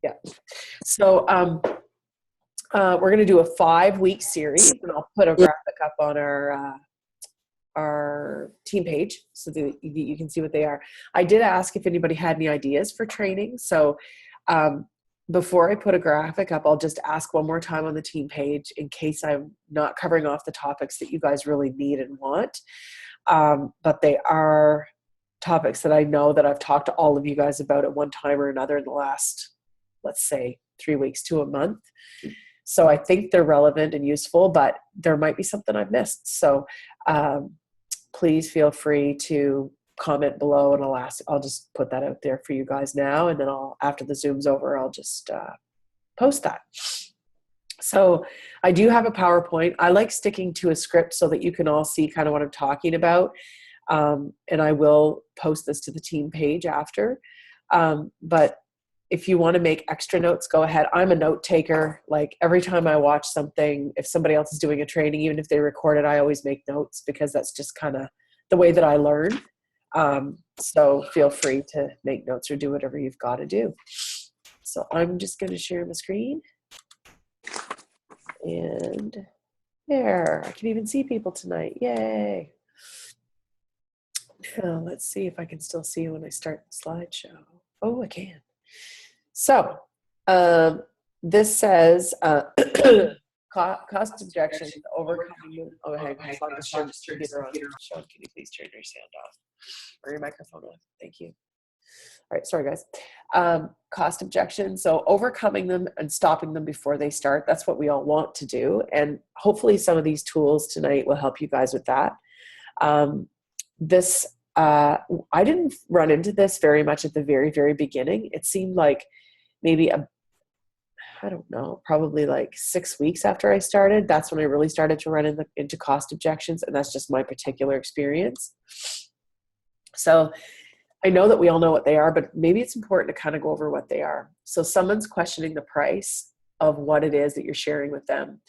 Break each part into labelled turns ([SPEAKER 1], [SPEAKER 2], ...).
[SPEAKER 1] Yeah. So we're going to do a 5-week series, and I'll put a graphic up on our team page so that you can see what they are. I did ask if anybody had any ideas for training. So before I put a graphic up, I'll just ask one more time on the team page in case I'm not covering off the topics that you guys really need and want. But they are topics that I know that I've talked to all of you guys about at one time or another in the last, let's say, 3 weeks to a month. So I think they're relevant and useful, but there might be something I've missed. So please feel free to comment below, and I'll just put that out there for you guys now. And then after the Zoom's over, I'll just post that. So I do have a PowerPoint. I like sticking to a script so that you can all see kind of what I'm talking about. And I will post this to the team page after. But if you want to make extra notes, go ahead. I'm a note taker. Like every time I watch something, if somebody else is doing a training, even if they record it, I always make notes because that's just kind of the way that I learn. So feel free to make notes or do whatever you've got to do. So I'm just going to share my screen. And there, I can even see people tonight. Yay. Now let's see if I can still see when I start the slideshow. Oh, I can. So this says cost objections, overcoming. Oh, hey, as long as Sean, can you please turn your sound off or your microphone off? Thank you. All right, sorry guys. Cost objections, so overcoming them and stopping them before they start. That's what we all want to do, and hopefully some of these tools tonight will help you guys with that. I didn't run into this very much at the very, very beginning. It seemed like maybe I don't know, probably like 6 weeks after I started, that's when I really started to run into cost objections, and that's just my particular experience. So I know that we all know what they are, but maybe it's important to kind of go over what they are. So someone's questioning the price of what it is that you're sharing with them.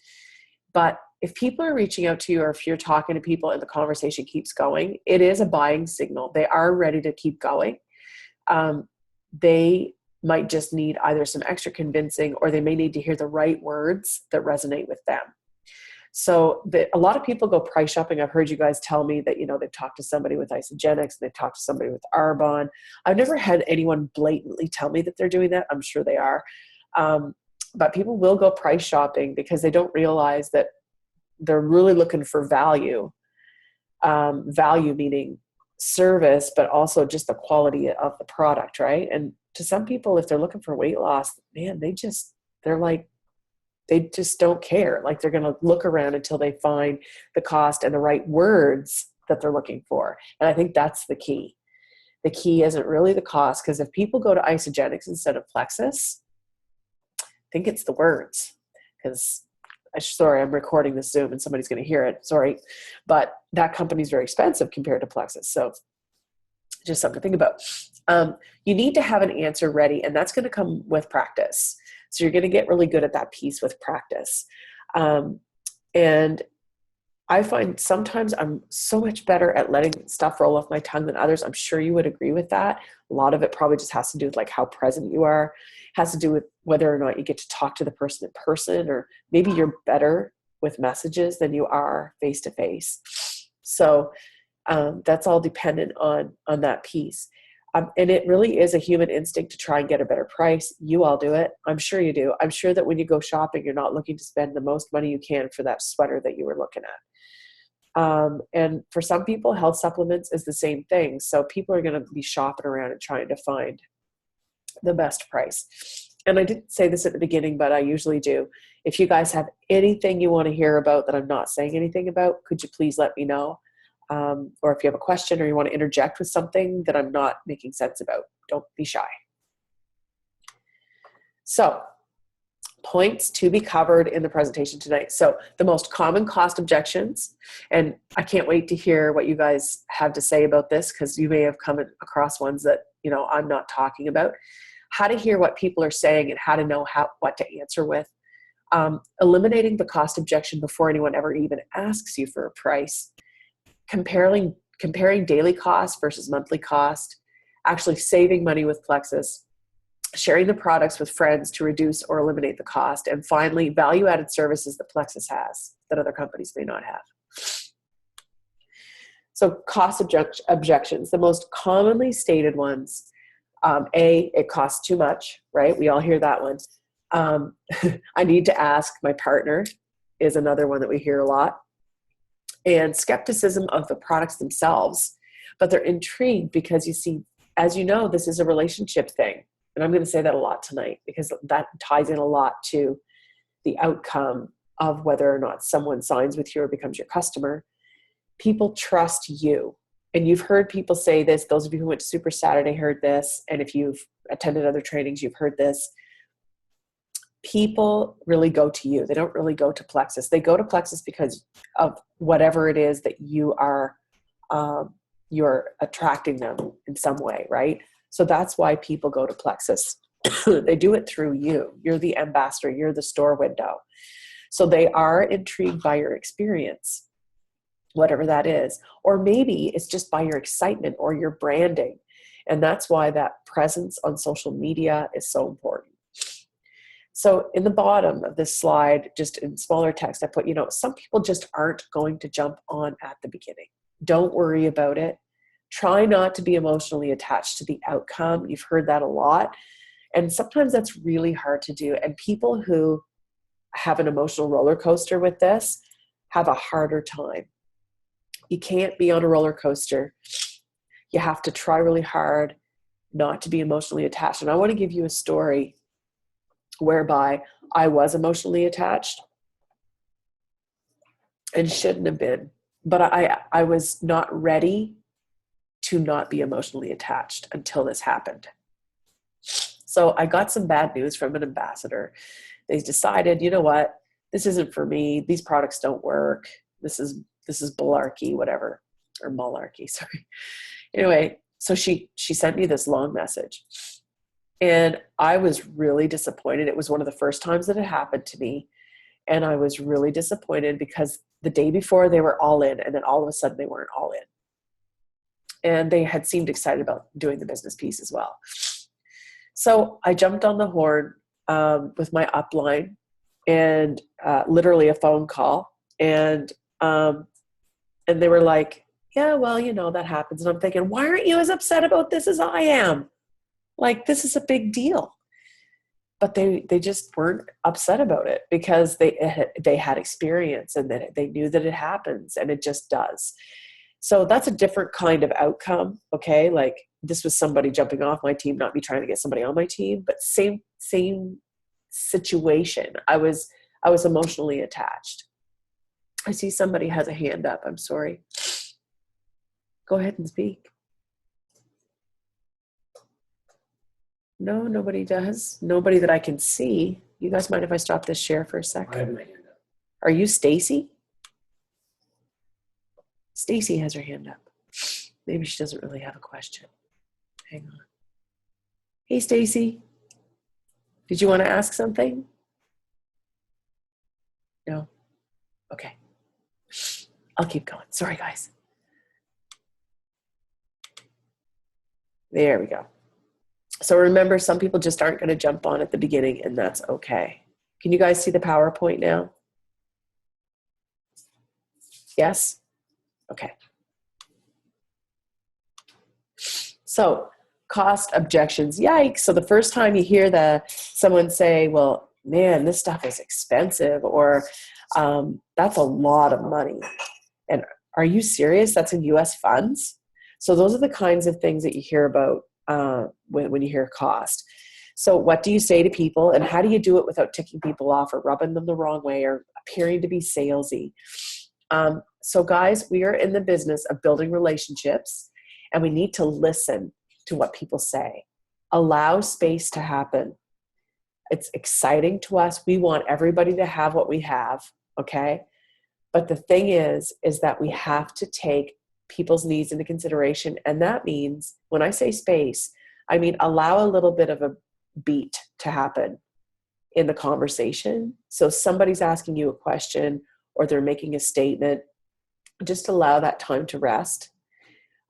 [SPEAKER 1] But if people are reaching out to you, or if you're talking to people and the conversation keeps going, it is a buying signal. They are ready to keep going. They might just need either some extra convincing, or they may need to hear the right words that resonate with them. So a lot of people go price shopping. I've heard you guys tell me that, they've talked to somebody with Isogenics and they've talked to somebody with Arbonne. I've never had anyone blatantly tell me that they're doing that. I'm sure they are. But people will go price shopping because they don't realize that they're really looking for value. Value meaning service, but also just the quality of the product, right? And to some people, if they're looking for weight loss, man, they just don't care. Like they're going to look around until they find the cost and the right words that they're looking for. And I think that's the key. The key isn't really the cost, because if people go to Isogenics instead of Plexus, I think it's the words. Because, sorry, I'm recording this Zoom and somebody's going to hear it. Sorry. But that company's very expensive compared to Plexus. So just something to think about. You need to have an answer ready, and that's going to come with practice. So you're going to get really good at that piece with practice. And I find sometimes I'm so much better at letting stuff roll off my tongue than others. I'm sure you would agree with that. A lot of it probably just has to do with like how present you are. It has to do with whether or not you get to talk to the person in person, or maybe you're better with messages than you are face to face. So that's all dependent on that piece. And it really is a human instinct to try and get a better price. You all do it. I'm sure you do. I'm sure that when you go shopping, you're not looking to spend the most money you can for that sweater that you were looking at. And for some people, health supplements is the same thing. So people are going to be shopping around and trying to find the best price. And I didn't say this at the beginning, but I usually do. If you guys have anything you want to hear about that I'm not saying anything about, could you please let me know? Or if you have a question or you want to interject with something that I'm not making sense about, don't be shy. So, points to be covered in the presentation tonight. So the most common cost objections, and I can't wait to hear what you guys have to say about this, because you may have come across ones that, I'm not talking about. How to hear what people are saying and how to know what to answer with. Eliminating the cost objection before anyone ever even asks you for a price. Comparing daily cost versus monthly cost, actually saving money with Plexus, sharing the products with friends to reduce or eliminate the cost. And finally, value-added services that Plexus has that other companies may not have. So cost objections, the most commonly stated ones. It costs too much, right? We all hear that one. I need to ask my partner is another one that we hear a lot. And skepticism of the products themselves, but they're intrigued because you see, as you know, this is a relationship thing. And I'm going to say that a lot tonight because that ties in a lot to the outcome of whether or not someone signs with you or becomes your customer. People trust you. And you've heard people say this, those of you who went to Super Saturday heard this, and if you've attended other trainings, you've heard this. People really go to you. They don't really go to Plexus. They go to Plexus because of whatever it is that you are, you're attracting them in some way, right? So that's why people go to Plexus. They do it through you. You're the ambassador. You're the store window. So they are intrigued by your experience, whatever that is. Or maybe it's just by your excitement or your branding. And that's why that presence on social media is so important. So in the bottom of this slide, just in smaller text, I put, some people just aren't going to jump on at the beginning. Don't worry about it. Try not to be emotionally attached to the outcome. You've heard that a lot. And sometimes that's really hard to do. And people who have an emotional roller coaster with this have a harder time. You can't be on a roller coaster. You have to try really hard not to be emotionally attached. And I want to give you a story whereby I was emotionally attached and shouldn't have been, but I was not ready to not be emotionally attached until this happened. So I got some bad news from an ambassador. They decided, you know what, this isn't for me. These products don't work. This is bularkey, whatever, or malarkey, sorry. Anyway, so she sent me this long message. And I was really disappointed. It was one of the first times that it happened to me. And I was really disappointed because the day before they were all in, and then all of a sudden they weren't all in. And they had seemed excited about doing the business piece as well. So I jumped on the horn with my upline and literally a phone call. And they were like, yeah, well, that happens. And I'm thinking, why aren't you as upset about this as I am? Like, this is a big deal. But they just weren't upset about it because they had experience and that they knew that it happens and it just does. So that's a different kind of outcome. Okay. Like, this was somebody jumping off my team, not me trying to get somebody on my team, but same situation. I was emotionally attached. I see somebody has a hand up. I'm sorry. Go ahead and speak. No, nobody does. Nobody that I can see. You guys mind if I stop this share for a second?
[SPEAKER 2] I have my hand up.
[SPEAKER 1] Are you Stacy? Stacy has her hand up. Maybe she doesn't really have a question. Hang on. Hey, Stacy. Did you want to ask something? No? Okay. I'll keep going. Sorry, guys. There we go. So remember, some people just aren't going to jump on at the beginning, and that's okay. Can you guys see the PowerPoint now? Yes? Okay. So cost objections, yikes. So the first time you hear someone say, well, man, this stuff is expensive, or that's a lot of money. And are you serious? That's in US funds? So those are the kinds of things that you hear about when you hear cost. So what do you say to people, and how do you do it without ticking people off or rubbing them the wrong way or appearing to be salesy? So guys, we are in the business of building relationships, and we need to listen to what people say. Allow space to happen. It's exciting to us. We want everybody to have what we have, okay? But the thing is that we have to take people's needs into consideration. And that means, when I say space, I mean allow a little bit of a beat to happen in the conversation. So somebody's asking you a question or they're making a statement, just allow that time to rest.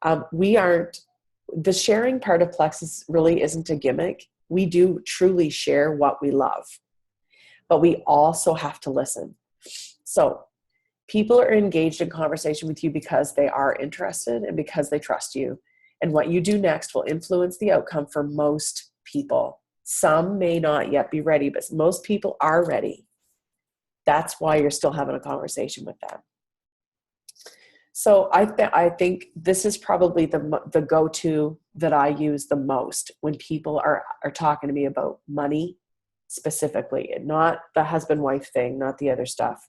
[SPEAKER 1] The sharing part of Plexus really isn't a gimmick. we do truly share what we love, but we also have to listen. So people are engaged in conversation with you because they are interested and because they trust you. And what you do next will influence the outcome for most people. Some may not yet be ready, but most people are ready. That's why you're still having a conversation with them. So I think this is probably the go-to that I use the most when people are talking to me about money specifically, and not the husband-wife thing, not the other stuff,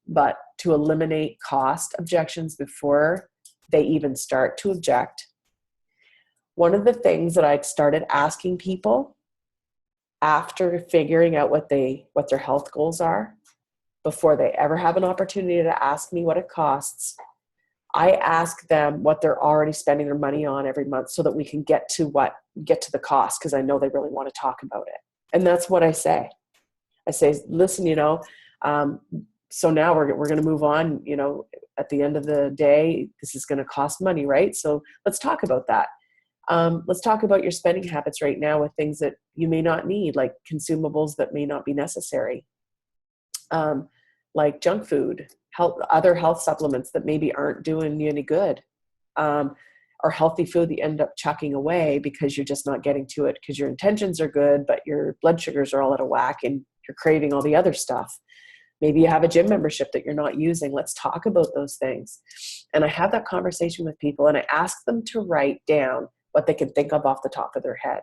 [SPEAKER 1] but to eliminate cost objections before they even start to object. One of the things that I started asking people after figuring out what their health goals are, before they ever have an opportunity to ask me what it costs, I ask them what they're already spending their money on every month so that we can get to the cost, because I know they really want to talk about it. And that's what I say. I say, listen, so now we're going to move on, at the end of the day, this is going to cost money, right? So let's talk about that. Let's talk about your spending habits right now with things that you may not need, like consumables that may not be necessary, like junk food, other health supplements that maybe aren't doing you any good, or healthy food that you end up chucking away because you're just not getting to it because your intentions are good, but your blood sugars are all out of whack and you're craving all the other stuff. Maybe you have a gym membership that you're not using. Let's talk about those things. And I have that conversation with people, and I ask them to write down what they can think of off the top of their head.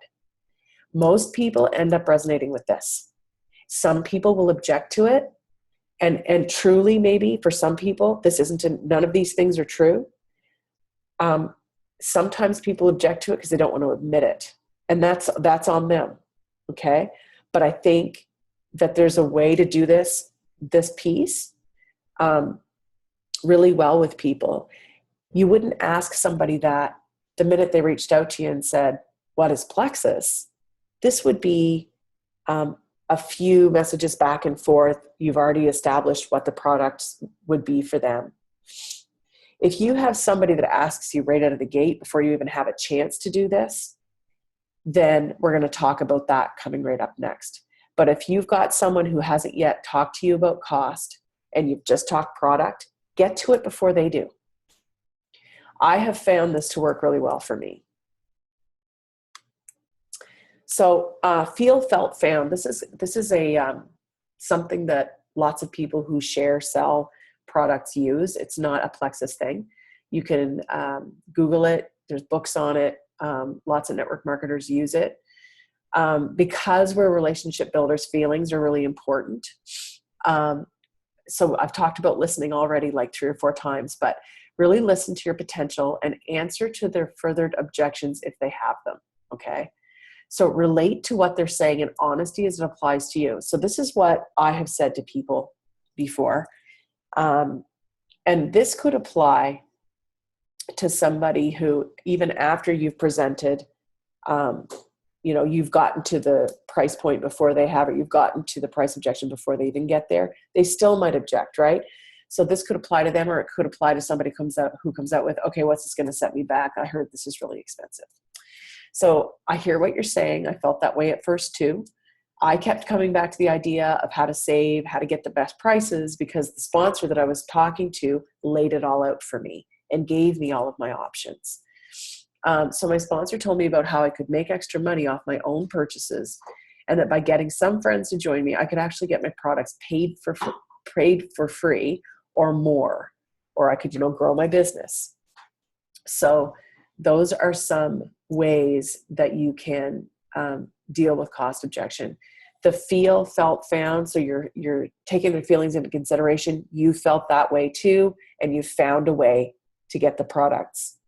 [SPEAKER 1] Most people end up resonating with this. Some people will object to it. And truly, maybe for some people, none of these things are true. Sometimes people object to it because they don't want to admit it. And that's on them. Okay. But I think that there's a way to do this piece really well with people. You wouldn't ask somebody that the minute they reached out to you and said, what is Plexus? This would be a few messages back and forth. You've already established what the products would be for them. If you have somebody that asks you right out of the gate before you even have a chance to do this, then we're going to talk about that coming right up next. But if you've got someone who hasn't yet talked to you about cost and you've just talked product, get to it before they do. I have found this to work really well for me. So feel, felt, found. This is a something that lots of people who sell products use. It's not a Plexus thing. You can Google it. There's books on it. Lots of network marketers use it. Because we're relationship builders, feelings are really important. So I've talked about listening already like 3 or 4 times, but really listen to your potential and answer to their furthered objections if they have them. Okay. So relate to what they're saying in honesty as it applies to you. So this is what I have said to people before. And this could apply to somebody who, even after you've presented, you've gotten to the price point before they have it, you've gotten to the price objection before they even get there, they still might object, right? So this could apply to them, or it could apply to somebody who comes out with, okay, what's this going to set me back? I heard this is really expensive. So I hear what you're saying. I felt that way at first too. I kept coming back to the idea of how to save, how to get the best prices, because the sponsor that I was talking to laid it all out for me and gave me all of my options. So my sponsor told me about how I could make extra money off my own purchases, and that by getting some friends to join me, I could actually get my products paid for free or more, or I could, grow my business. So those are some ways that you can deal with cost objection. The feel, felt, found. So you're taking their feelings into consideration. You felt that way too, and you found a way to get the products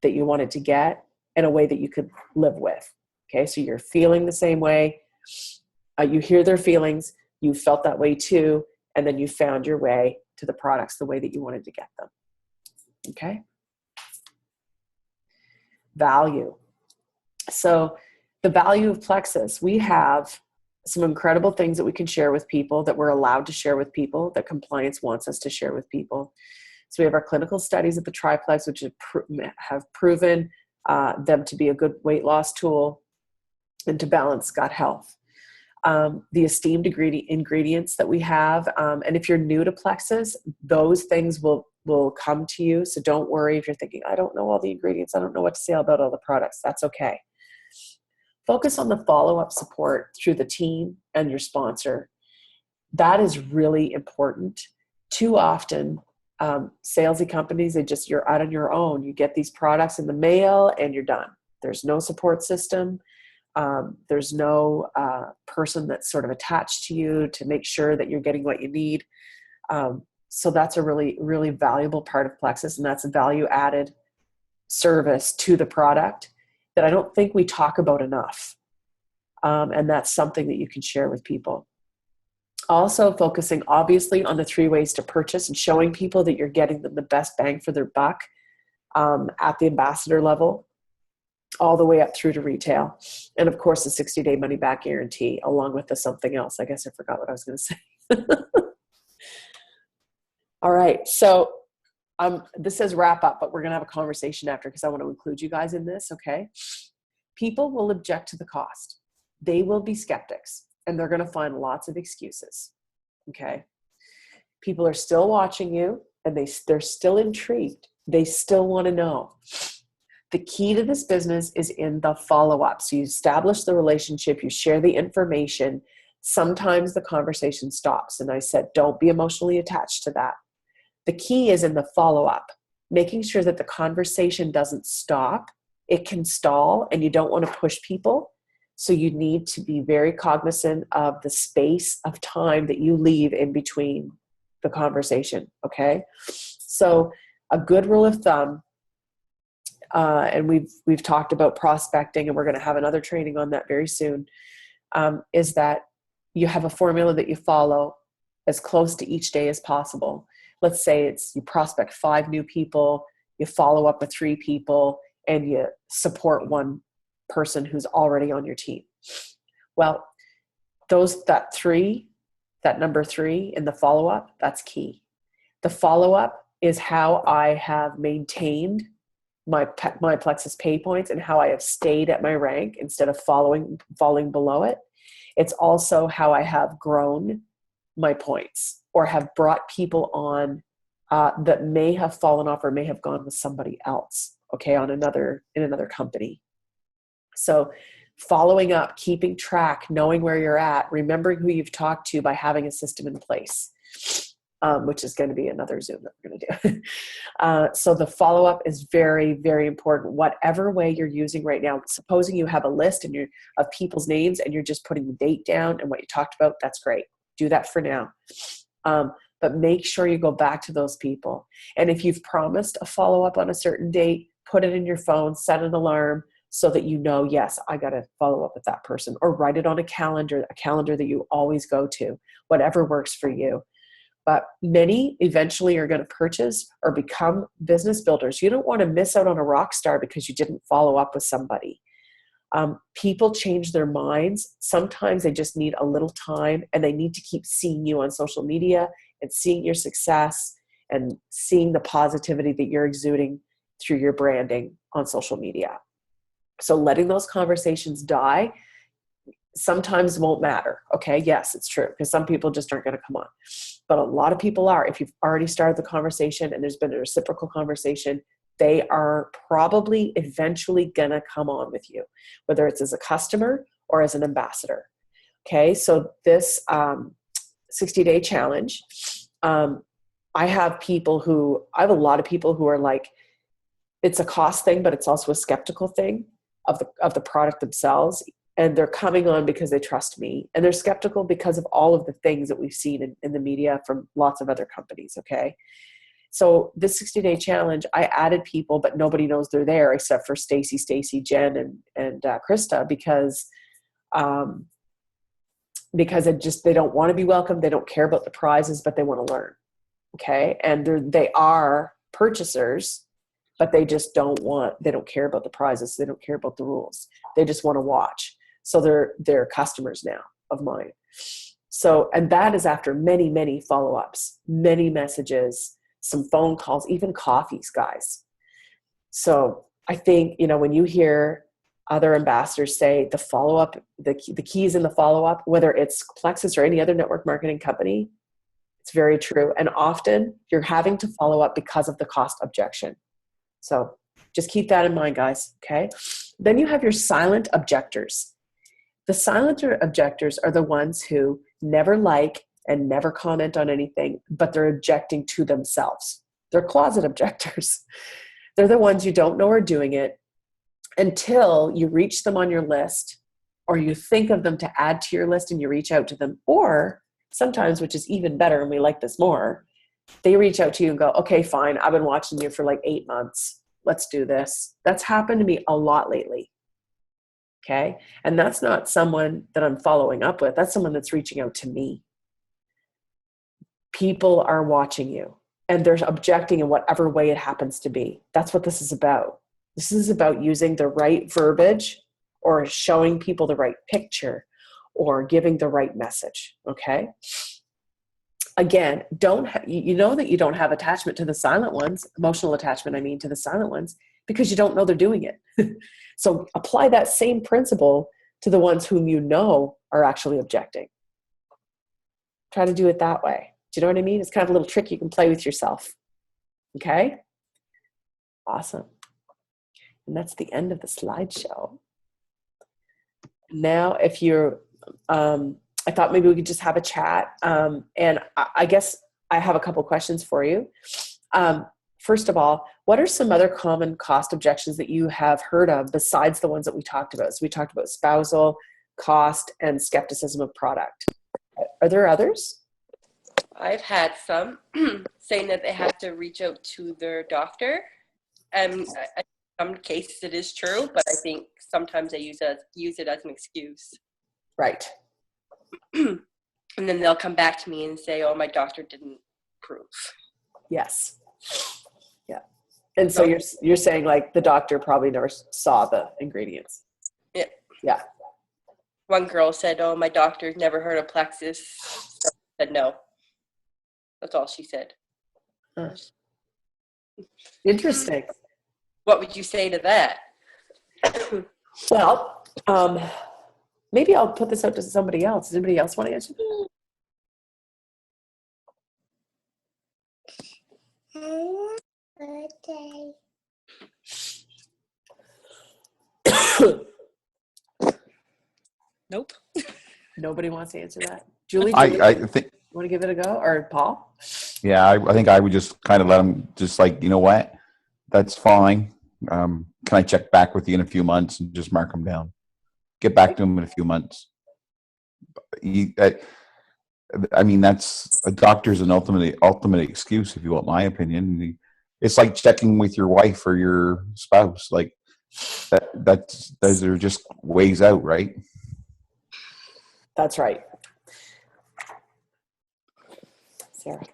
[SPEAKER 1] that you wanted to get in a way that you could live with. Okay, so you're feeling the same way. You hear their feelings. You felt that way too, and then you found your way to the products the way that you wanted to get them. Okay. Value. So the value of Plexus, we have some incredible things that we can share with people, that we're allowed to share with people, that compliance wants us to share with people. So we have our clinical studies at the Triplex, which have proven them to be a good weight loss tool. and to balance gut health. The esteemed ingredients that we have. And if you're new to Plexus, those things will come to you. So don't worry if you're thinking, I don't know all the ingredients. I don't know what to say about all the products. That's okay. Focus on the follow-up support through the team and your sponsor. That is really important. Too often, salesy companies, you're out on your own. You get these products in the mail and you're done. There's no support system. There's no person that's sort of attached to you to make sure that you're getting what you need. So that's a really, really valuable part of Plexus, and that's a value-added service to the product that I don't think we talk about enough. And that's something that you can share with people. Also focusing obviously on the 3 ways to purchase and showing people that you're getting them the best bang for their buck at the ambassador level, all the way up through to retail. And of course, the 60-day money-back guarantee, along with the something else. I guess I forgot what I was going to say. All right. So this says wrap up, but we're going to have a conversation after because I want to include you guys in this, okay? People will object to the cost. They will be skeptics, and they're going to find lots of excuses, okay? People are still watching you, and they're still intrigued. They still want to know. The key to this business is in the follow-up. So you establish the relationship, you share the information. Sometimes the conversation stops. And I said, don't be emotionally attached to that. The key is in the follow-up, making sure that the conversation doesn't stop. It can stall, and you don't want to push people. So you need to be very cognizant of the space of time that you leave in between the conversation, okay? So a good rule of thumb, and we've talked about prospecting, and we're going to have another training on that very soon, is that you have a formula that you follow as close to each day as possible. Let's say you prospect 5 new people, you follow up with 3 people, and you support 1 person who's already on your team. Well, that number 3 in the follow-up, that's key. The follow-up is how I have maintained my Plexus pay points and how I have stayed at my rank instead of falling below it. It's also how I have grown my points or have brought people on that may have fallen off or may have gone with somebody else, okay, in another company. So following up, keeping track, knowing where you're at, remembering who you've talked to by having a system in place, which is going to be another Zoom that we're going to do. So the follow-up is very, very important. Whatever way you're using right now, supposing you have a list of people's names and you're just putting the date down and what you talked about, that's great. Do that for now. But make sure you go back to those people. And if you've promised a follow-up on a certain date, put it in your phone, set an alarm so that you know, yes, I got to follow up with that person, or write it on a calendar that you always go to, whatever works for you. But many eventually are going to purchase or become business builders. You don't want to miss out on a rock star because you didn't follow up with somebody. People change their minds. Sometimes they just need a little time, and they need to keep seeing you on social media and seeing your success and seeing the positivity that you're exuding through your branding on social media. So letting those conversations die sometimes won't matter. Okay. Yes, it's true. Because some people just aren't going to come on, but a lot of people are. If you've already started the conversation and there's been a reciprocal conversation, they are probably eventually going to come on with you, whether it's as a customer or as an ambassador. Okay. So this 60-day challenge, I have a lot of people who are like, it's a cost thing, but it's also a skeptical thing of the product themselves. And they're coming on because they trust me. And they're skeptical because of all of the things that we've seen in the media from lots of other companies, okay? So this 60-day challenge, I added people, but nobody knows they're there except for Stacy, Jen, and Krista because they don't want to be welcomed. They don't care about the prizes, but they want to learn, okay? And they are purchasers, but they just don't care about the prizes. They don't care about the rules. They just want to watch. So they're customers now of mine. So, and that is after many, many follow-ups, many messages, some phone calls, even coffees, guys. So I think, when you hear other ambassadors say the follow-up, the key is in the follow-up, whether it's Plexus or any other network marketing company. It's very true. And often you're having to follow up because of the cost objection. So just keep that in mind, guys. Okay. Then you have your silent objectors. The silent objectors are the ones who never like and never comment on anything, but they're objecting to themselves. They're closet objectors. They're the ones you don't know are doing it until you reach them on your list, or you think of them to add to your list and you reach out to them. Or sometimes, which is even better, and we like this more, they reach out to you and go, okay, fine, I've been watching you for like 8 months. Let's do this. That's happened to me a lot lately. Okay. And that's not someone that I'm following up with. That's someone that's reaching out to me. People are watching you and they're objecting in whatever way it happens to be. That's what this is about. This is about using the right verbiage or showing people the right picture or giving the right message. Okay. Again, you know that you don't have attachment to the silent ones, emotional attachment, I mean, to the silent ones, because you don't know they're doing it. So apply that same principle to the ones whom you know are actually objecting. Try to do it that way. Do you know what I mean? It's kind of a little trick you can play with yourself. Okay? Awesome. And that's the end of the slideshow. Now, if you're, I thought maybe we could just have a chat. And I guess I have a couple questions for you. First of all, what are some other common cost objections that you have heard of besides the ones that we talked about? So we talked about spousal, cost, and skepticism of product. Are there others?
[SPEAKER 2] I've had some saying that they have to reach out to their doctor. In some cases it is true, but I think sometimes they use it as an excuse.
[SPEAKER 1] Right.
[SPEAKER 2] And then they'll come back to me and say, oh, my doctor didn't prove.
[SPEAKER 1] Yes. Yeah. And so you're saying like the doctor probably never saw the ingredients.
[SPEAKER 2] Yeah.
[SPEAKER 1] Yeah.
[SPEAKER 2] One girl said, oh, my doctor's never heard of Plexus. So I said no. That's all she said.
[SPEAKER 1] Interesting.
[SPEAKER 2] What would you say to that?
[SPEAKER 1] Well, maybe I'll put this out to somebody else. Does anybody else want to answer?
[SPEAKER 2] Nope.
[SPEAKER 1] Nobody wants to answer that. Julie,
[SPEAKER 3] I think.
[SPEAKER 1] You want to give it a go? Or Paul?
[SPEAKER 3] Yeah, I think I would just kind of let them just like, you know what? That's fine. Can I check back with you in a few months and just mark them down? Get back to them in a few months. I mean, that's a doctor's an ultimate excuse, if you want my opinion. It's like checking with your wife or your spouse. Like those are just ways out, right?
[SPEAKER 1] That's right. Sarah.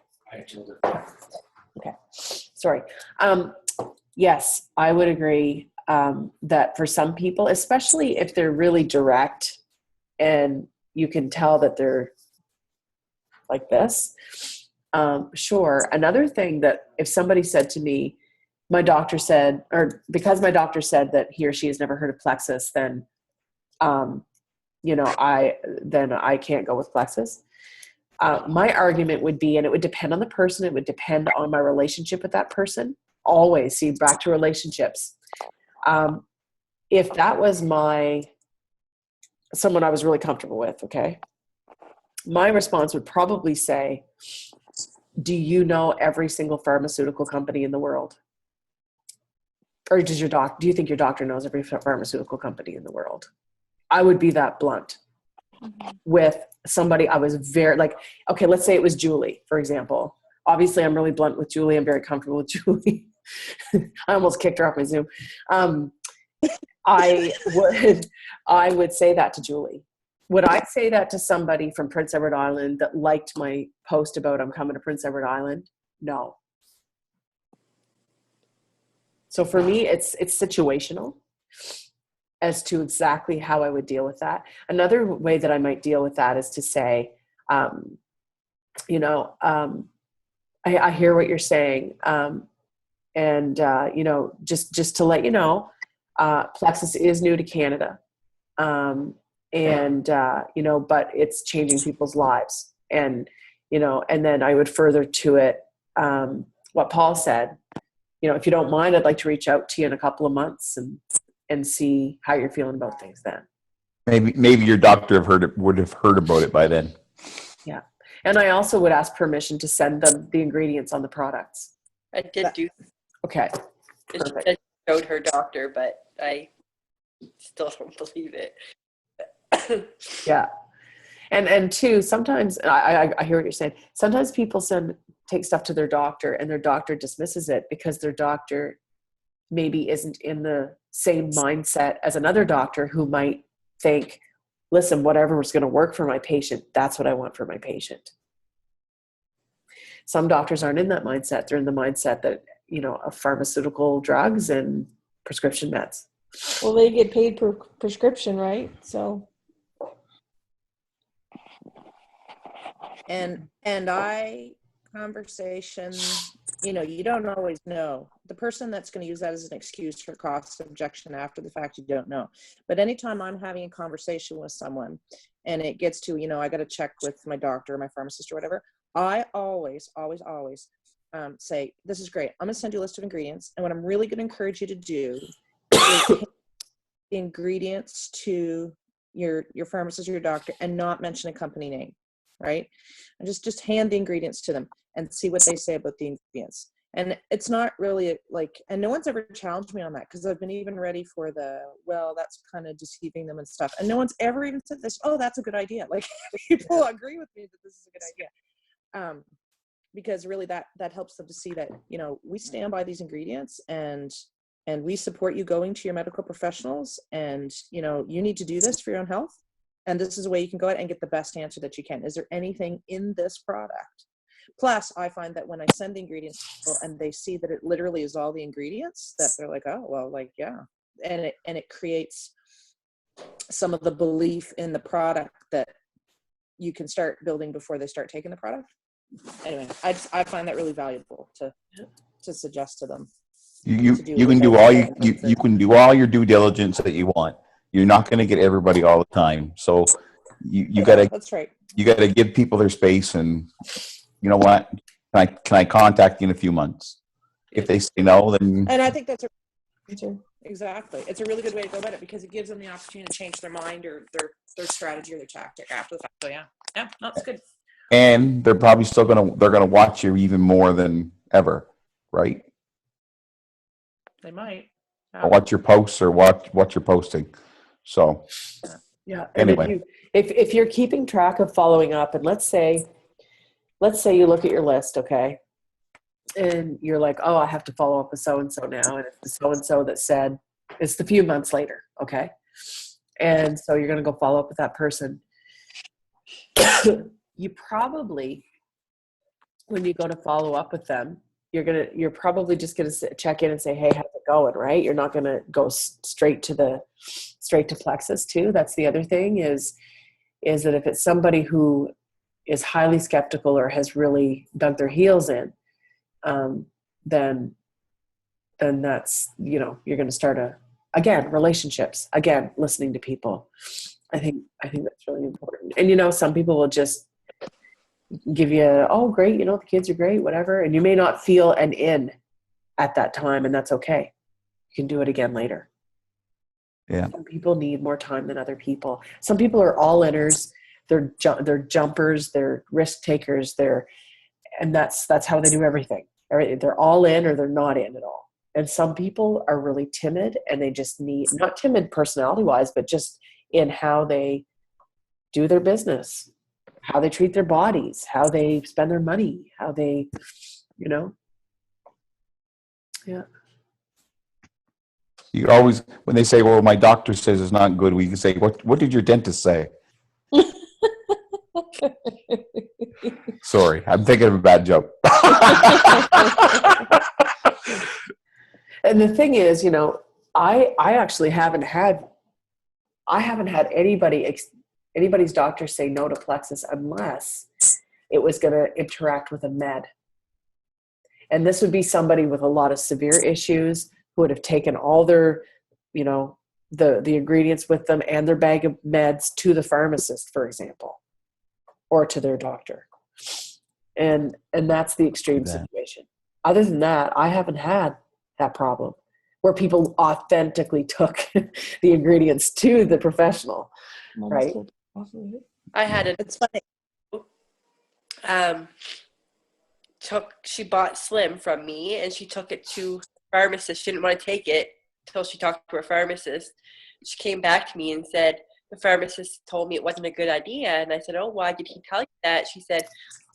[SPEAKER 1] Okay. Sorry. Yes, I would agree that for some people, especially if they're really direct and you can tell that they're like this, sure. Another thing that if somebody said to me, my doctor said, or because my doctor said that he or she has never heard of Plexus, then, I can't go with Plexus. My argument would be, and it would depend on the person, it would depend on my relationship with that person. Always, see, back to relationships. If that was someone I was really comfortable with, okay, my response would probably say, do you know every single pharmaceutical company in the world? Or do you think your doctor knows every pharmaceutical company in the world? I would be that blunt with somebody I was very like, okay, let's say it was Julie, for example. Obviously, I'm really blunt with Julie. I'm very comfortable with Julie. I almost kicked her off my Zoom. I would say that to Julie. Would I say that to somebody from Prince Edward Island that liked my post about I'm coming to Prince Edward Island? No. So for me, it's situational as to exactly how I would deal with that. Another way that I might deal with that is to say, I hear what you're saying. Just to let you know, Plexus is new to Canada. But it's changing people's lives. And, and then I would further to it what Paul said, if you don't mind, I'd like to reach out to you in a couple of months and see how you're feeling about things then.
[SPEAKER 3] Maybe your doctor would have heard about it by then.
[SPEAKER 1] Yeah. And I also would ask permission to send them the ingredients on the products.
[SPEAKER 2] I did do.
[SPEAKER 1] Okay.
[SPEAKER 2] She
[SPEAKER 1] Perfect.
[SPEAKER 2] said she showed her doctor, but I still don't believe it.
[SPEAKER 1] Yeah. And two, sometimes I hear what you're saying. Sometimes people take stuff to their doctor and their doctor dismisses it because their doctor maybe isn't in the same mindset as another doctor who might think, listen, whatever is going to work for my patient, that's what I want for my patient. Some doctors aren't in that mindset. They're in the mindset that, of pharmaceutical drugs and prescription meds.
[SPEAKER 4] Well, they get paid per prescription, right? So.
[SPEAKER 5] And conversation, you don't always know. The person that's going to use that as an excuse for cost objection after the fact, you don't know. But anytime I'm having a conversation with someone and it gets to, I got to check with my doctor or my pharmacist or whatever, I always say, this is great. I'm going to send you a list of ingredients. And what I'm really going to encourage you to do is the ingredients to your pharmacist or your doctor and not mention a company name. Right? And just hand the ingredients to them and see what they say about the ingredients. And it's not really and no one's ever challenged me on that because I've been even ready for that's kind of deceiving them and stuff. And no one's ever even said this, oh, that's a good idea. Like people agree with me that this is a good idea. Because really that helps them to see that, we stand by these ingredients and we support you going to your medical professionals and, you need to do this for your own health. And this is a way you can go ahead and get the best answer that you can. Is there anything in this product? Plus, I find that when I send the ingredients to people and they see that it literally is all the ingredients, that they're like, oh, well, yeah. And it creates some of the belief in the product that you can start building before they start taking the product. Anyway, I find that really valuable to suggest to them.
[SPEAKER 3] You can do all your due diligence that you want. You're not going to get everybody all the time. So you got to,
[SPEAKER 5] that's right.
[SPEAKER 3] You got to give people their space and you know what, can I contact you in a few months? If they say no, then.
[SPEAKER 5] And I think that's exactly. It's a really good way to go about it because it gives them the opportunity to change their mind or their strategy or their tactic after the fact. So yeah, no, it's good.
[SPEAKER 3] And they're probably still they're going to watch you even more than ever. Right.
[SPEAKER 5] They might.
[SPEAKER 3] Or watch your posts or what you're posting. So,
[SPEAKER 1] yeah. And
[SPEAKER 3] anyway,
[SPEAKER 1] if you're keeping track of following up, and let's say you look at your list, okay, and you're like, oh, I have to follow up with so-and-so now. And it's the so-and-so that said, it's the few months later. Okay. And so you're going to go follow up with that person. You probably, when you go to follow up with them, you're probably just going to check in and say, hey, how's it going? Right. You're not going to go straight to Plexus too. That's the other thing is that if it's somebody who is highly skeptical or has really dug their heels in, then that's, you're going to start relationships, listening to people. I think that's really important. And, some people will just give you, oh, great, the kids are great, whatever. And you may not feel an in at that time, and that's okay. You can do it again later.
[SPEAKER 3] Yeah.
[SPEAKER 1] Some people need more time than other people. Some people are all-inners. They're jumpers. They're risk takers. And that's how they do everything. They're all in or they're not in at all. And some people are really timid and they just need, not timid personality-wise, but just in how they do their business, how they treat their bodies, how they spend their money, how they, yeah.
[SPEAKER 3] You always, when they say, well, my doctor says it's not good, we can say, what did your dentist say? Sorry, I'm thinking of a bad joke.
[SPEAKER 1] And the thing is, I actually haven't had anybody's doctor say no to Plexus unless it was going to interact with a med. And this would be somebody with a lot of severe issues who would have taken all their you know, the ingredients with them and their bag of meds to the pharmacist, for example, or to their doctor. And that's the extreme situation. Other than that, I haven't had that problem where people authentically took the ingredients to the professional, right?
[SPEAKER 2] I had it.
[SPEAKER 5] It's funny.
[SPEAKER 2] She bought Slim from me, and she took it to a pharmacist. She didn't want to take it until she talked to her pharmacist. She came back to me and said, the pharmacist told me it wasn't a good idea. And I said, oh, why did he tell you that? She said,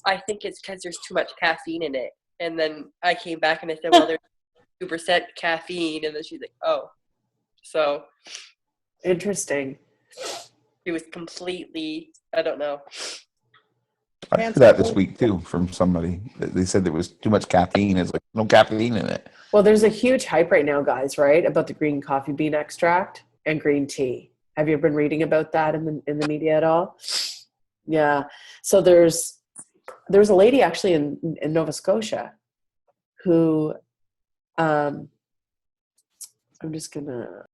[SPEAKER 2] I think it's because there's too much caffeine in it. And then I came back and I said, well, there's 2% caffeine. And then she's like, oh. So
[SPEAKER 1] Interesting.
[SPEAKER 2] it was completely, I don't know.
[SPEAKER 3] I heard that this week too from somebody. They said there was too much caffeine. It's like no caffeine in it.
[SPEAKER 1] Well, there's a huge hype right now, guys, right, about the green coffee bean extract and green tea. Have you been reading about that in the media at all? Yeah. So there's a lady actually in Nova Scotia who I'm just gonna